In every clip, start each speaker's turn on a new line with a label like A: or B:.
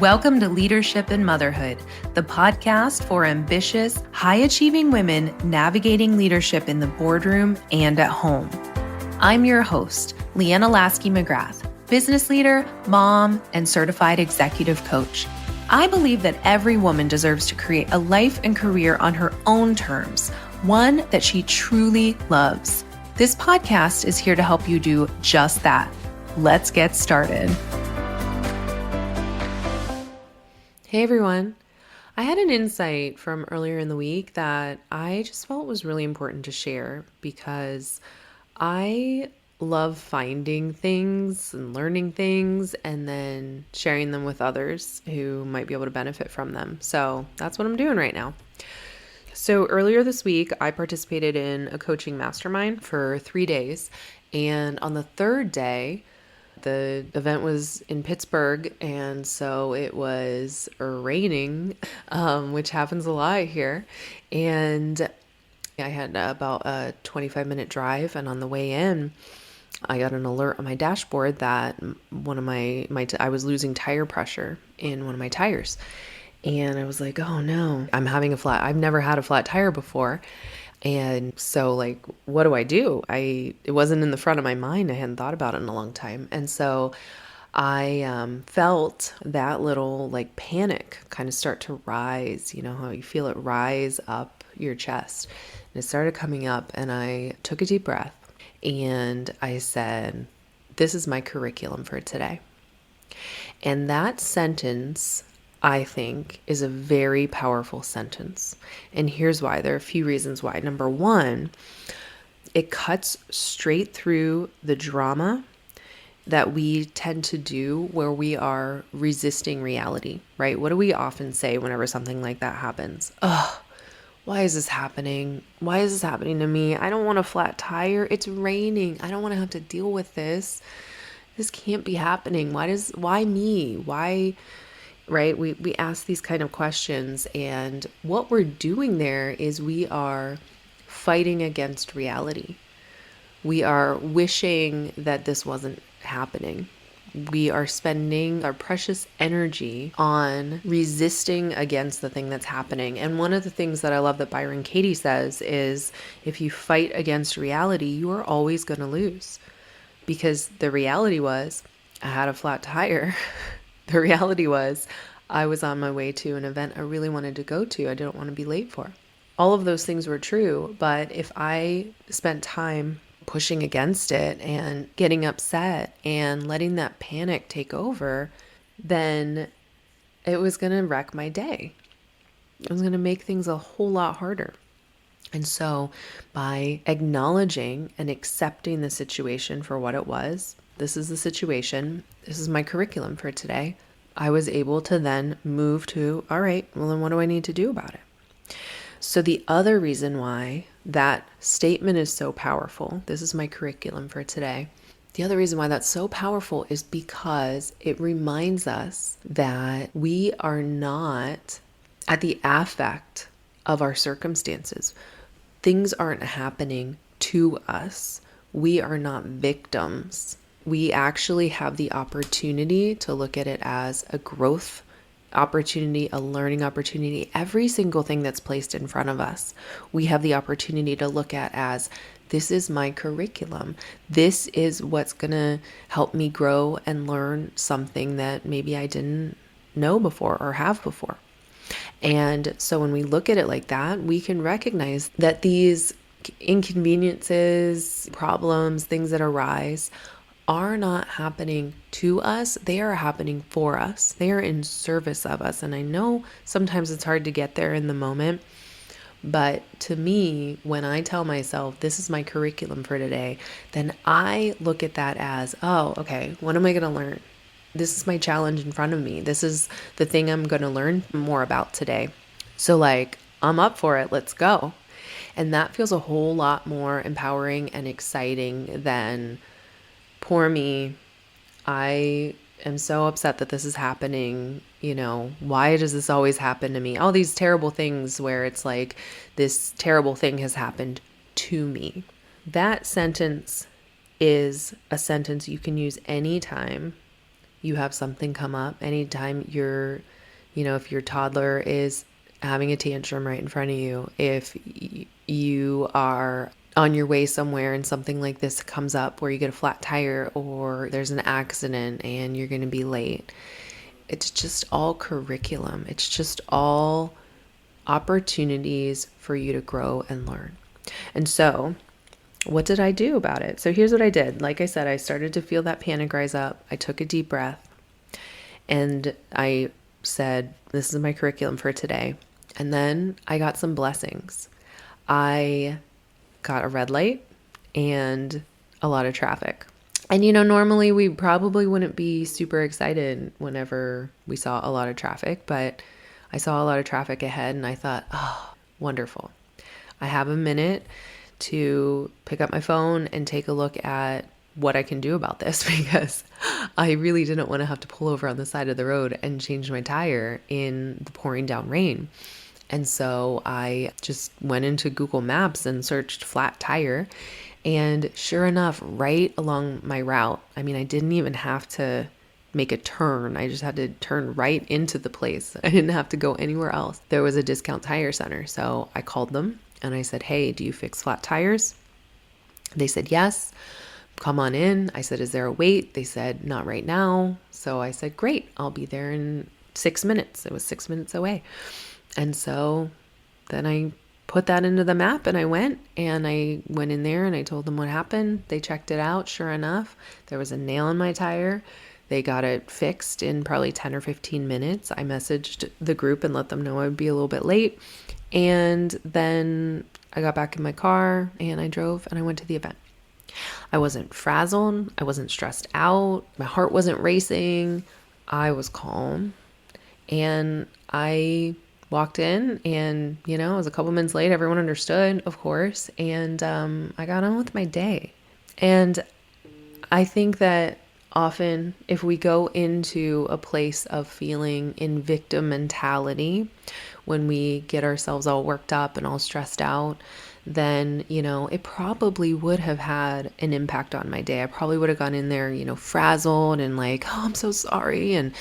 A: Welcome to Leadership and Motherhood, the podcast for ambitious, high-achieving women navigating leadership in the boardroom and at home. I'm your host, Leanna Lasky-McGrath, business leader, mom, and certified executive coach. I believe that every woman deserves to create a life and career on her own terms, one that she truly loves. This podcast is here to help you do just that. Let's get started. Hey everyone. I had an insight from earlier in the week that I just felt was really important to share because I love finding things and learning things and then sharing them with others who might be able to benefit from them. So that's what I'm doing right now. So earlier this week, I participated in a coaching mastermind for 3 days. And on the third day, the event was in Pittsburgh, and so it was raining, which happens a lot here. And I had about a 25-minute drive, and on the way in, I got an alert on my dashboard that one of I was losing tire pressure in one of my tires. And I was like, oh no, I've never had a flat tire before. And so what do? It wasn't in the front of my mind. I hadn't thought about it in a long time. And so I felt that little panic kind of start to rise, you know, how you feel it rise up your chest. And it started coming up, and I took a deep breath and I said, this is my curriculum for today. And that sentence, I think, is a very powerful sentence. And here's why. There are a few reasons why. Number one, it cuts straight through the drama that we tend to do where we are resisting reality, right? What do we often say whenever something like that happens? Ugh, why is this happening? Why is this happening to me? I don't want a flat tire. It's raining. I don't want to have to deal with this. This can't be happening. Why me? Why? Right? We ask these kind of questions, and what we're doing there is we are fighting against reality. We are wishing that this wasn't happening. We are spending our precious energy on resisting against the thing that's happening. And one of the things that I love that Byron Katie says is, if you fight against reality, you are always going to lose. Because the reality was, I had a flat tire. The reality was, I was on my way to an event I really wanted to go to. I didn't want to be late for. All of those things were true, but if I spent time pushing against it and getting upset and letting that panic take over, then it was going to wreck my day. It was going to make things a whole lot harder. And so by acknowledging and accepting the situation for what it was, this is the situation, this is my curriculum for today, I was able to then move to, all right, well then what do I need to do about it? So the other reason why that statement is so powerful, this is my curriculum for today, the other reason why that's so powerful is because it reminds us that we are not at the affect of our circumstances. Things aren't happening to us. We are not victims. We actually have the opportunity to look at it as a growth opportunity, a learning opportunity. Every single thing that's placed in front of us, we have the opportunity to look at as, this is my curriculum. This is what's going to help me grow and learn something that maybe I didn't know before or have before. And so when we look at it like that, we can recognize that these inconveniences, problems, things that arise are not happening to us. They are happening for us. They are in service of us. And I know sometimes it's hard to get there in the moment, but to me, when I tell myself this is my curriculum for today, then I look at that as, oh, okay, what am I going to learn? This is my challenge in front of me. This is the thing I'm going to learn more about today. So I'm up for it. Let's go. And that feels a whole lot more empowering and exciting than, poor me, I am so upset that this is happening. You know, why does this always happen to me? All these terrible things where it's like this terrible thing has happened to me. That sentence is a sentence you can use anytime you have something come up, anytime if your toddler is having a tantrum right in front of you, if you are on your way somewhere and something like this comes up where you get a flat tire or there's an accident and you're going to be late, it's just all curriculum. It's just all opportunities for you to grow and learn. And so, what did I do about it? So, here's what I did. Like I said, I started to feel that panic rise up. I took a deep breath and I said, this is my curriculum for today. And then I got some blessings. I got a red light and a lot of traffic. And normally we probably wouldn't be super excited whenever we saw a lot of traffic, but I saw a lot of traffic ahead and I thought, oh, wonderful. I have a minute to pick up my phone and take a look at what I can do about this, because I really didn't want to have to pull over on the side of the road and change my tire in the pouring down rain. And so I just went into Google Maps and searched flat tire. And sure enough, right along my route, I mean, I didn't even have to make a turn. I just had to turn right into the place. I didn't have to go anywhere else. There was a discount tire center. So I called them and I said, hey, do you fix flat tires? They said, yes. Come on in. I said, is there a wait? They said, not right now. So I said, great, I'll be there in 6 minutes. It was 6 minutes away. And so then I put that into the map and I went in there and I told them what happened. They checked it out. Sure enough, there was a nail in my tire. They got it fixed in probably 10 or 15 minutes. I messaged the group and let them know I would be a little bit late. And then I got back in my car and I drove and I went to the event. I wasn't frazzled. I wasn't stressed out. My heart wasn't racing. I was calm. And I walked in and, it was a couple minutes late. Everyone understood, of course. And I got on with my day. And I think that often if we go into a place of feeling in victim mentality, when we get ourselves all worked up and all stressed out, then, it probably would have had an impact on my day. I probably would have gone in there, frazzled and like, oh, I'm so sorry. And,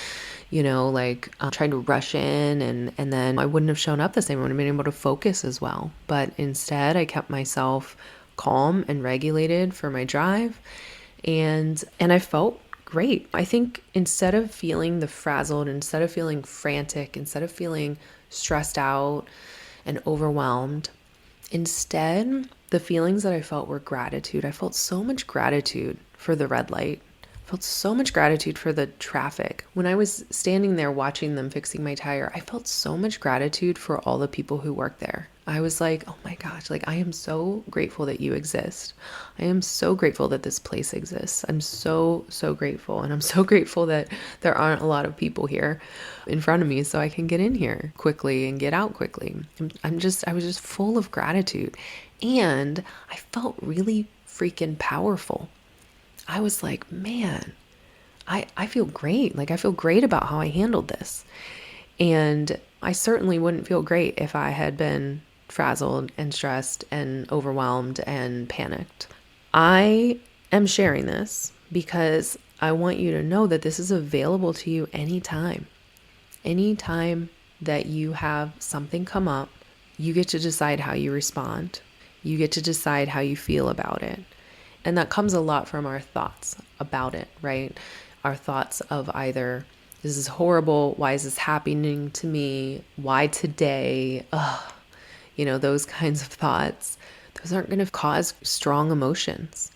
A: trying to rush in and then I wouldn't have shown up the same. I wouldn't have been able to focus as well. But instead, I kept myself calm and regulated for my drive. And I felt great. I think instead of feeling the frazzled, instead of feeling frantic, instead of feeling stressed out and overwhelmed, instead, the feelings that I felt were gratitude. I felt so much gratitude for the red light. I felt so much gratitude for the traffic. When I was standing there watching them fixing my tire, I felt so much gratitude for all the people who work there. I was like, oh my gosh, I am so grateful that you exist. I am so grateful that this place exists. I'm so, so grateful. And I'm so grateful that there aren't a lot of people here in front of me so I can get in here quickly and get out quickly. I was just full of gratitude. And I felt really freaking powerful. I was like, man, I feel great. I feel great about how I handled this. And I certainly wouldn't feel great if I had been frazzled and stressed and overwhelmed and panicked. I am sharing this because I want you to know that this is available to you anytime. Anytime that you have something come up, you get to decide how you respond. You get to decide how you feel about it. And that comes a lot from our thoughts about it, right? Our thoughts of either, this is horrible, why is this happening to me? Why today? Ugh. Those kinds of thoughts. Those aren't going to cause strong emotions.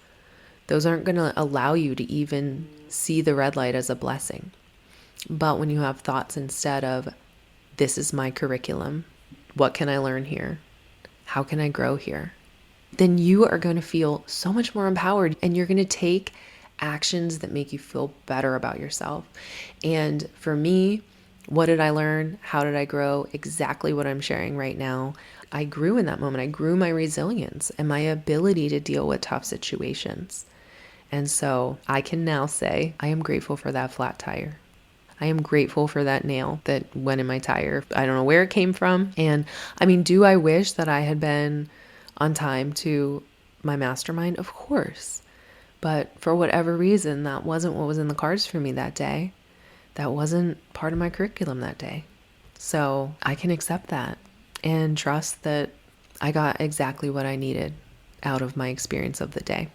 A: Those aren't going to allow you to even see the red light as a blessing. But when you have thoughts instead of, this is my curriculum, what can I learn here? How can I grow here? Then you are going to feel so much more empowered and you're going to take actions that make you feel better about yourself. And for me, what did I learn? How did I grow? Exactly what I'm sharing right now. I grew in that moment. I grew my resilience and my ability to deal with tough situations. And so I can now say, I am grateful for that flat tire. I am grateful for that nail that went in my tire. I don't know where it came from. And do I wish that I had been on time to my mastermind? Of course. But for whatever reason, that wasn't what was in the cards for me that day. That wasn't part of my curriculum that day. So I can accept that and trust that I got exactly what I needed out of my experience of the day.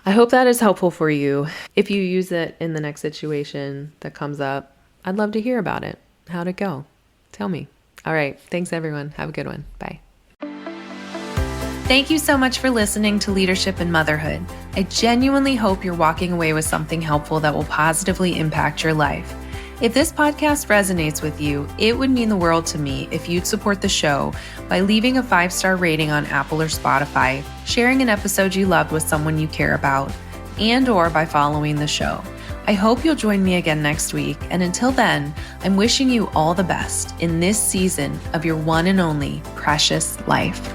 A: I hope that is helpful for you. If you use it in the next situation that comes up, I'd love to hear about it. How'd it go? Tell me. All right. Thanks, everyone. Have a good one. Bye.
B: Thank you so much for listening to Leadership and Motherhood. I genuinely hope you're walking away with something helpful that will positively impact your life. If this podcast resonates with you, it would mean the world to me if you'd support the show by leaving a 5-star rating on Apple or Spotify, sharing an episode you loved with someone you care about, and/or by following the show. I hope you'll join me again next week, and until then, I'm wishing you all the best in this season of your one and only precious life.